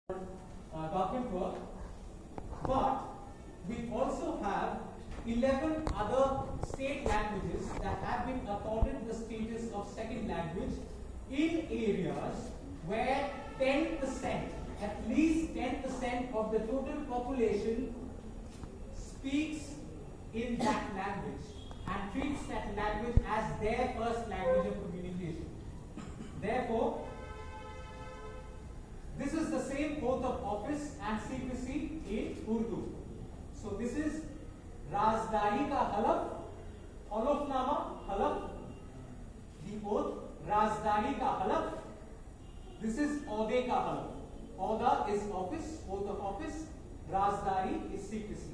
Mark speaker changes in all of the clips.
Speaker 1: document work, but we also have 11 other state languages that have been accorded the status of second language in areas where 10%, at least 10% of the total population speaks in that language and treats that language as their first language of communication. Therefore, this is the same oath of office and secrecy in Urdu. So this is Razdari ka halaf, halafnama, halaf, the oath, Razdari ka halaf. This is Aude ka halaf. Auda is office, oath of office, Razdari is secrecy.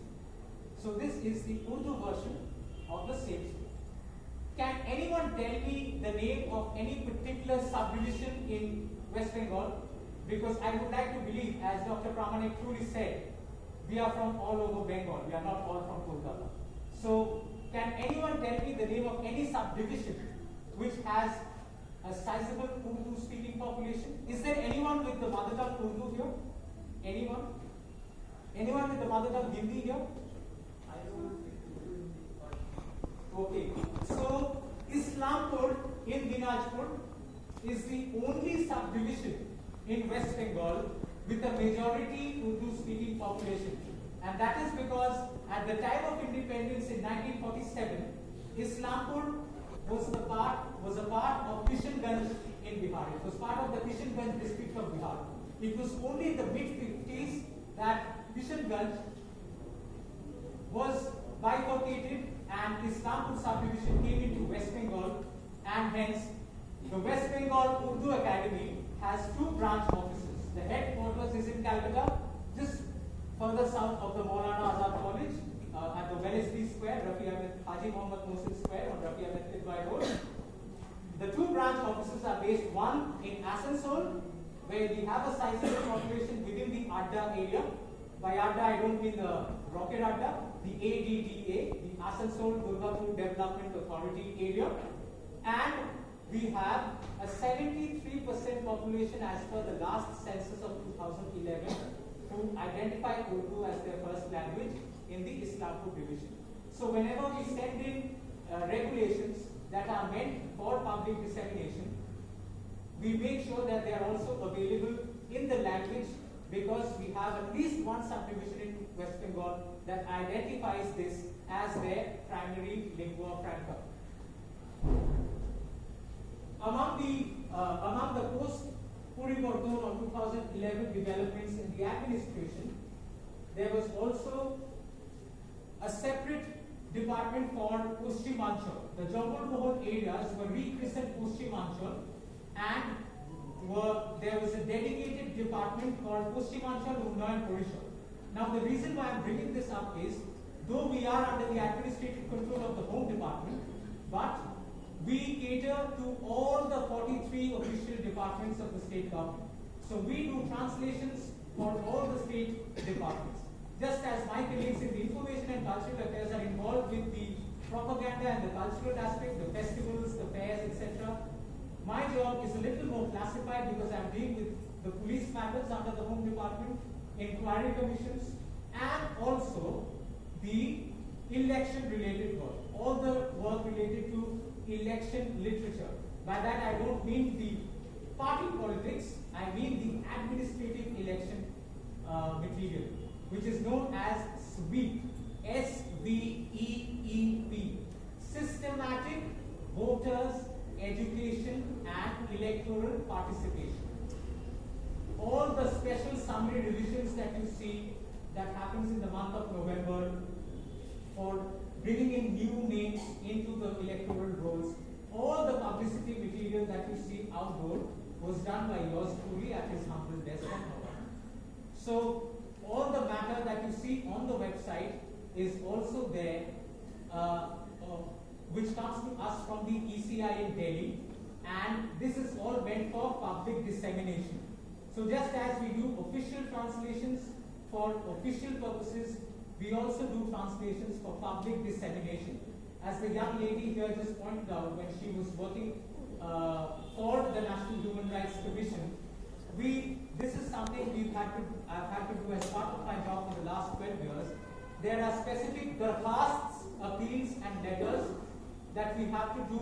Speaker 1: So this is the Urdu version of the same story. Can anyone tell me the name of any particular subdivision in West Bengal? Because I would like to believe, as Dr. Pramanik truly said, we are from all over Bengal. We are not all from Kolkata. So, can anyone tell me the name of any subdivision which has a sizable Urdu-speaking population? Is there anyone with the mother tongue Urdu here? Anyone? Anyone with the mother tongue Hindi here? Okay. So, Islampur in Dinajpur is the only subdivision in West Bengal with a majority Urdu-speaking population, and that is because at the time of independence in 1947, Islampur was a part of Kishanganj in Bihar. It was part of the Kishanganj district of Bihar. It was only in the mid-50s that Kishanganj was bifurcated and Islampur subdivision came into West Bengal, and hence the West Bengal Urdu Academy has two branch offices. The headquarters is in Calcutta, just further south of the Maulana Azad College at the Wellesley Square, Haji Muhammad Mohsin Square on Rafi Ahmed Tidwai Road. The two branch offices are based, one in Asansol, where we have a sizable population within the Adda area. By Adda, I don't mean the rocket Adda, the ADDA, the Asansol Durgapur Development Authority area. And we have a 73% population as per the last census of 2011 who identify Urdu as their first language in the Islampur division. So whenever we send in regulations that are meant for public dissemination, we make sure that they are also available in the language, because we have at least one subdivision in West Bengal that identifies this as their primary lingua franca. Among the post-Puriborton of 2011 developments in the administration, there was also a separate department called Pushchimanchal. The Jambul Mohol areas were rechristened Pushchimanchal, and there was a dedicated department called Pushchimanchal Unnayan Porishad. Now, the reason why I am bringing this up is, though we are under the administrative control of the Home Department, but we cater to all the 43 official departments of the state government. So we do translations for all the state departments. Just as my colleagues in the information and cultural affairs are involved with the propaganda and the cultural aspect, the festivals, the fairs, etc. My job is a little more classified because I'm dealing with the police matters under the Home Department, inquiry commissions, and also the election-related work. All the work related to election literature. By that I don't mean the party politics, I mean the administrative election material, which is known as SVEEP, SVEEP, Systematic Voters Education and Electoral Participation. All the special summary revisions that you see that happens in the month of November for bringing in new names into the electoral rolls, all the publicity material that you see outdoor was done by yours truly at his humble desk. So all the matter that you see on the website is also there, which comes to us from the ECI in Delhi, and this is all meant for public dissemination. So just as we do official translations for official purposes, we also do translations for public dissemination. As the young lady here just pointed out, when she was working for the National Human Rights Commission, we this is something I've had to do as part of my job for the last 12 years. There are specific darkhasts, appeals and letters that we have to do.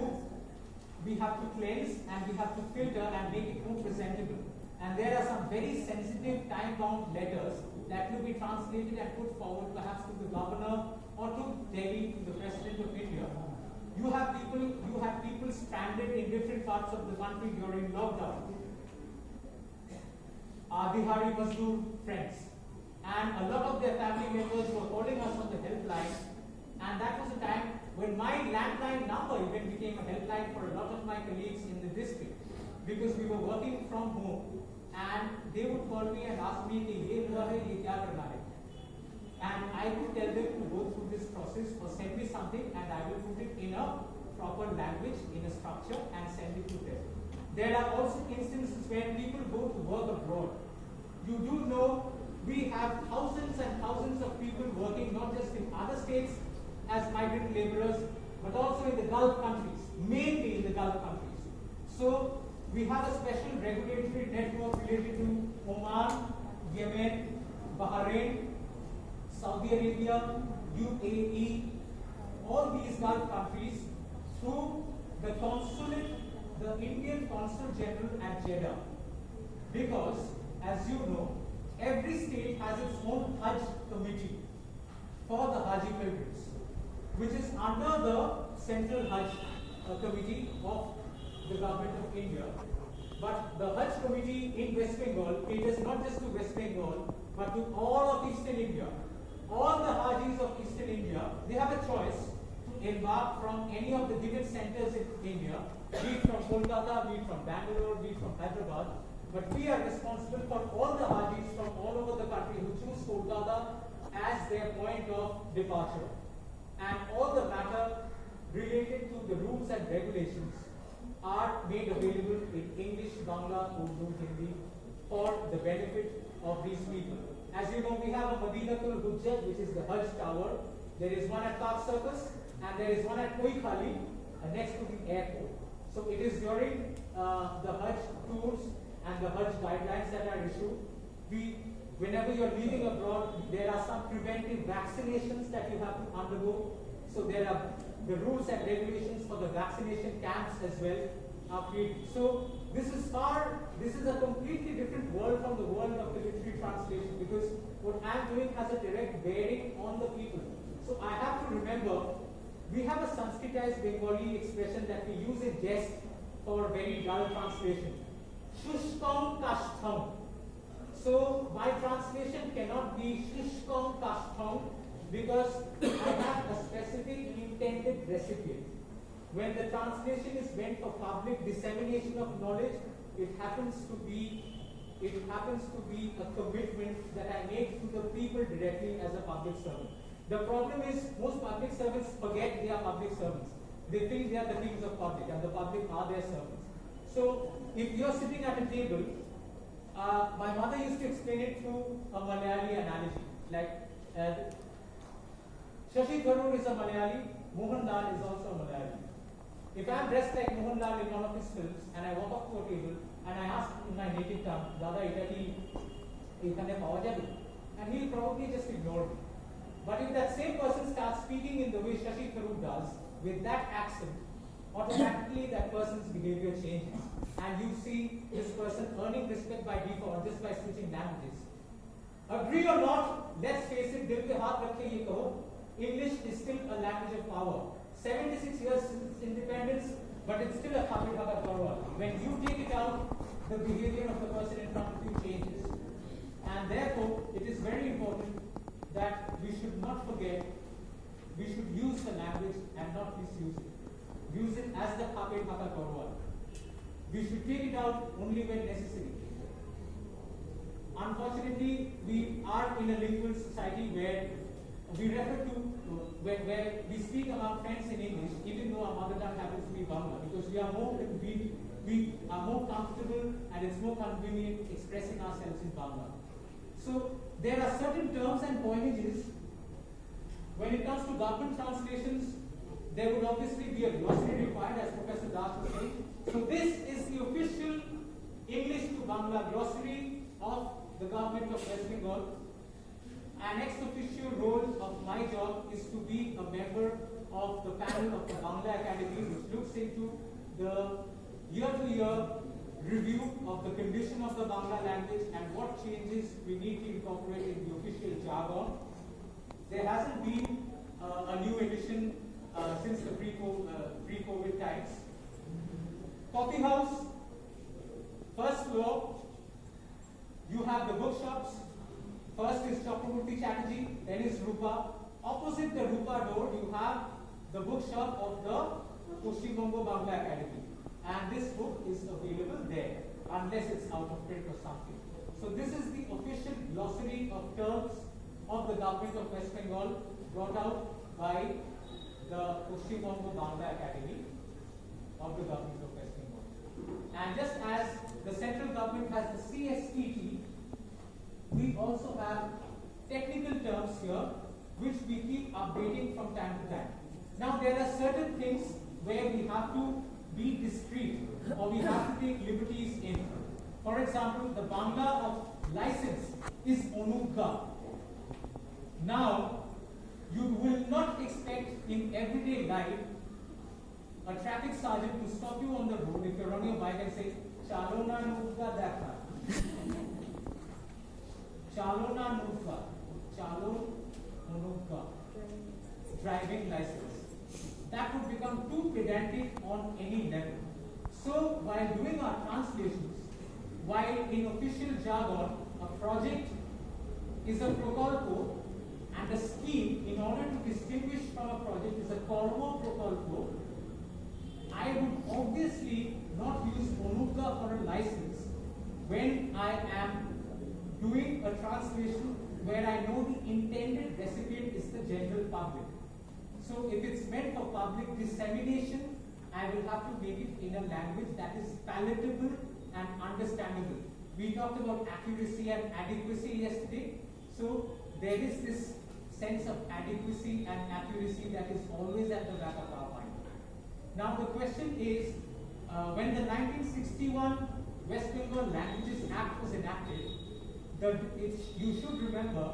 Speaker 1: We have to cleanse and we have to filter and make it more presentable. And there are some very sensitive time-bound letters that will be translated and put forward perhaps to the governor or to Delhi, to the President of India. You have people stranded in different parts of the country during lockdown. Our Bihari Mazdoor friends. And a lot of their family members were calling us on the helpline. And that was a time when my landline number even became a helpline for a lot of my colleagues in the district. Because we were working from home. And they would call me and ask me, ye hua hai, ye kya karna hai? And I would tell them to go through this process or send me something and I will put it in a proper language, in a structure and send it to them. There are also instances when people go to work abroad. You do know we have thousands and thousands of people working not just in other states as migrant laborers, but also in the Gulf countries, mainly in the Gulf countries. So we have a special regulatory network related to Oman, Yemen, Bahrain, Saudi Arabia, UAE, all these Gulf countries through the consulate, the Indian Consul General at Jeddah. Because, as you know, every state has its own Hajj committee for the Haji pilgrims, which is under the Central Hajj Committee of the Government of India. But the Hajj Committee in West Bengal caters not just to West Bengal, but to all of Eastern India. All the Hajis of Eastern India, they have a choice to embark from any of the given centers in India, be it from Kolkata, be it from Bangalore, be it from Hyderabad. But we are responsible for all the Hajis from all over the country who choose Kolkata as their point of departure. And all the matter related to the rules and regulations are made available in English, Bangla, Urdu, Hindi for the benefit of these people. As you know, we have a Madinatul Hujjah, which is the Hajj Tower. There is one at Park Circus and there is one at Koi Khali next to the airport. So it is during the Hajj tours and the Hajj guidelines that are issued. Whenever you are leaving abroad, there are some preventive vaccinations that you have to undergo. So there are the rules and regulations for the vaccination camps as well are created. So this is a completely different world from the world of the literary translation, because what I am doing has a direct bearing on the people. So I have to remember, we have a Sanskritized Bengali expression that we use in jest for very dull translation. Shushkam kashtham. So my translation cannot be Shushkam kashtham because I have a specific intended recipient. When the translation is meant for public dissemination of knowledge, it happens to be a commitment that I make to the people directly as a public servant. The problem is most public servants forget they are public servants. They think they are the kings of public and the public are their servants. So if you are sitting at a table, my mother used to explain it through a Malayali analogy. Like Shashi Tharoor is a Malayali, Mohan Lal is also a Malayali. If I am dressed like Mohan Lal in one of his films and I walk up to a table and I ask in my native tongue, Dada eta ki ekhane pawa jabe, and he will probably just ignore me. But if that same person starts speaking in the way Shashi Tharoor does, with that accent, automatically that person's behavior changes. And you see this person earning respect by default just by switching languages. Agree or not, let's face it, dil pe haath rakhe ye kaho, English is still a language of power. 76 years since independence, but it's still a Khabir Hakat Korwal. When you take it out, the behavior of the person in front of you changes. And therefore, it is very important that we should not forget, we should use the language and not misuse it. Use it as the Khabir Hakat Korwal. We should take it out only when necessary. Unfortunately, we are in a lingual society where we refer to, where we speak among friends in English, even though our mother tongue happens to be Bangla, because we are more comfortable and it's more convenient expressing ourselves in Bangla. So there are certain terms and coinages. When it comes to government translations, there would obviously be a glossary required, as Professor Das was saying. So this is the official English to Bangla glossary of the government of West Bengal, an ex officio role of my job is to be a member of the panel of the Bangla Academy, which looks into the year-to-year review of the condition of the Bangla language and what changes we need to incorporate in the official jargon. There hasn't been a new edition since the pre-COVID times. Coffee house, first floor, you have the bookshops. First is Chakraborty Chatterjee, then is Rupa. Opposite the Rupa door, you have the bookshop of the Paschim Bongo Bangla Academy. And this book is available there, unless it's out of print or something. So this is the official glossary of terms of the government of West Bengal, brought out by the Paschim Bongo Bangla Academy of the government of West Bengal. And just as the central government has the CSTT, we also have technical terms here which we keep updating from time to time. Now there are certain things where we have to be discreet or we have to take liberties in. For example, the Bangla of license is Onugga. Now, you will not expect in everyday life a traffic sergeant to stop you on the road if you're on your bike and say, Chalona Nugga Dakha. Chalona Nugga. Chalon Nugga. Driving license. That would become too pedantic on any level. So, while doing our translations, while in official jargon, a project is a procolpo and a scheme, in order to distinguish from a project, is a cormo procolpo, I would obviously not use Onugga for a license when I am doing a translation where I know the intended recipient is the general public. So if it's meant for public dissemination, I will have to make it in a language that is palatable and understandable. We talked about accuracy and adequacy yesterday. So there is this sense of adequacy and accuracy that is always at the back of our mind. Now the question is, when the 1961 West Bengal Languages Act was enacted, you should remember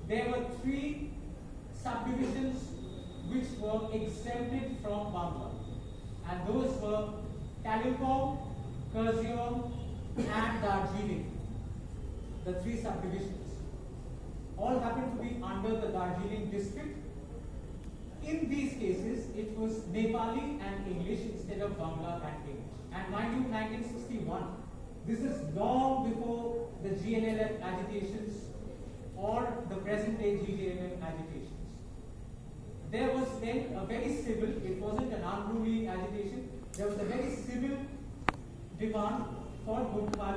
Speaker 1: there were 3 subdivisions which were exempted from Bangla. And those were Kalimpong, Kurseong, and Darjeeling. The 3 subdivisions. All happened to be under the Darjeeling district. In these cases, it was Nepali and English instead of Bangla and English. And mind you, 1961, this is long before the GNLF agitations or the present day GJMM agitations. There was then a very civil, it wasn't an unruly agitation, there was a very civil demand for good